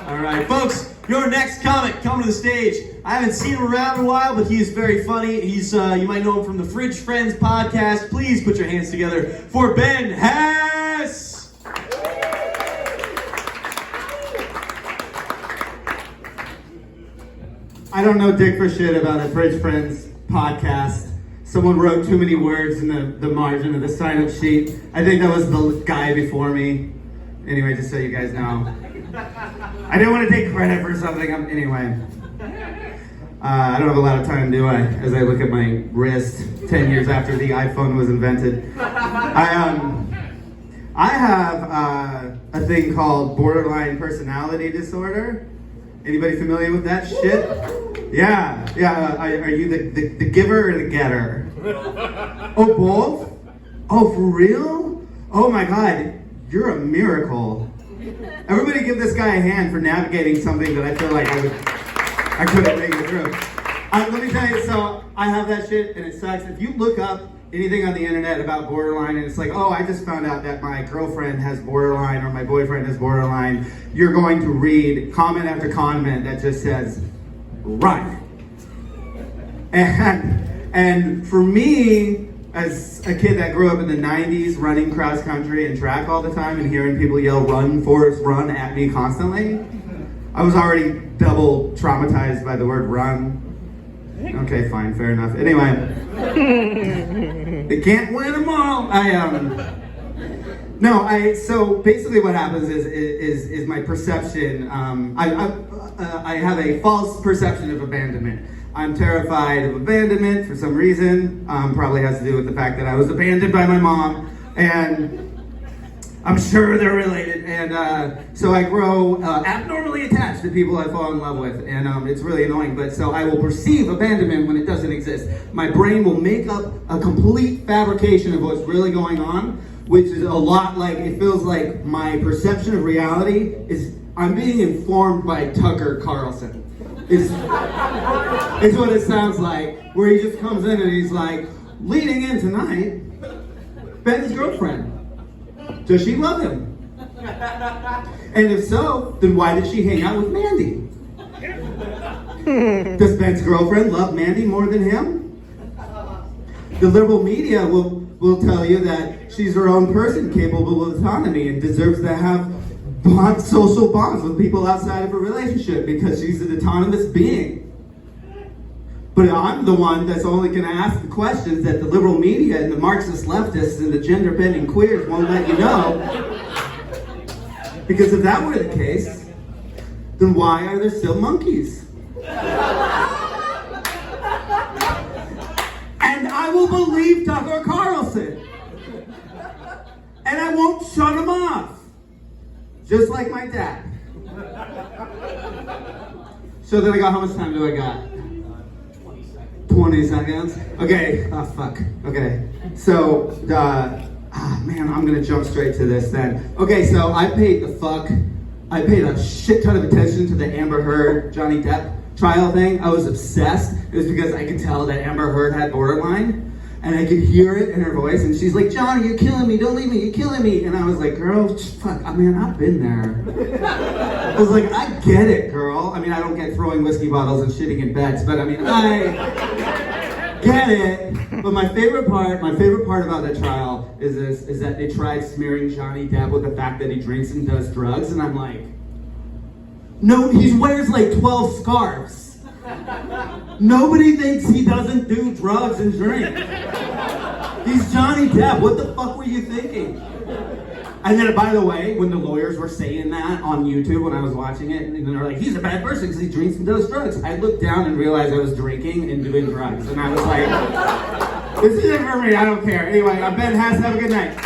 All right, folks, your next comic coming to the stage. I haven't seen him around in a while, but he is very funny. He's you might know him from the Fridge Friends podcast. Please put your hands together for Ben Hess. I don't know dick for shit about a Fridge Friends podcast. Someone wrote too many words in the margin of the sign-up sheet. I think that was the guy before me. Anyway, just so you guys know. I didn't want to take credit for something. Anyway. I don't have a lot of time, do I? As I look at my wrist 10 years after the iPhone was invented. I have a thing called borderline personality disorder. Anybody familiar with that shit? Yeah. Are you the giver or the getter? Oh, both? Oh, for real? Oh my God, you're a miracle. Everybody give this guy a hand for navigating something that I feel like I couldn't make it through. Let me tell you, so I have that shit and it sucks. If you look up anything on the internet about borderline and it's like, oh, I just found out that my girlfriend has borderline or my boyfriend has borderline, you're going to read comment after comment that just says, run. And for me, as a kid that grew up in the 90s, running cross country and track all the time and hearing people yell, run, Forrest, run at me constantly, I was already double traumatized by the word run. Okay, fine, fair enough. Anyway, they can't win them all. So basically what happens is my perception, I have a false perception of abandonment. I'm terrified of abandonment for some reason. Probably has to do with the fact that I was abandoned by my mom, and I'm sure they're related. And so I grow abnormally attached to people I fall in love with, and it's really annoying. But so I will perceive abandonment when it doesn't exist. My brain will make up a complete fabrication of what's really going on, which is a lot like, it feels like my perception of reality is I'm being informed by Tucker Carlson. It's what it sounds like, where he just comes in and he's like, leading in tonight, Ben's girlfriend. Does she love him? And if so, then why did she hang out with Mandy? Does Ben's girlfriend love Mandy more than him? The liberal media will tell you that she's her own person, capable of autonomy, and deserves to have social bonds with people outside of a relationship because she's an autonomous being. But I'm the one that's only going to ask the questions that the liberal media and the Marxist leftists and the gender-bending queers won't let you know. Because if that were the case, then why are there still monkeys? And I will believe Tucker Carlson. And I won't shut him off. Just like my dad. So then I got, how much time do I got? 20 seconds? Okay, oh fuck, okay. So, man, I'm gonna jump straight to this then. Okay, so I paid a shit ton of attention to the Amber Heard, Johnny Depp trial thing. I was obsessed. It was because I could tell that Amber Heard had borderline. And I could hear it in her voice, and she's like, Johnny, you're killing me, don't leave me, you're killing me. And I was like, girl, fuck, I mean, I've been there. I was like, I get it, girl. I mean, I don't get throwing whiskey bottles and shitting in beds, but I mean, I get it. But my favorite part about that trial is that they tried smearing Johnny Depp with the fact that he drinks and does drugs, and I'm like, no, he wears like 12 scarves. Nobody thinks he doesn't do drugs and drink. He's Johnny Depp. What the fuck were you thinking? And then, by the way, when the lawyers were saying that on YouTube when I was watching it, and they're like, he's a bad person because he drinks and does drugs. I looked down and realized I was drinking and doing drugs. And I was like, this isn't for me. I don't care. Anyway, I'm Ben Hess. Have a good night.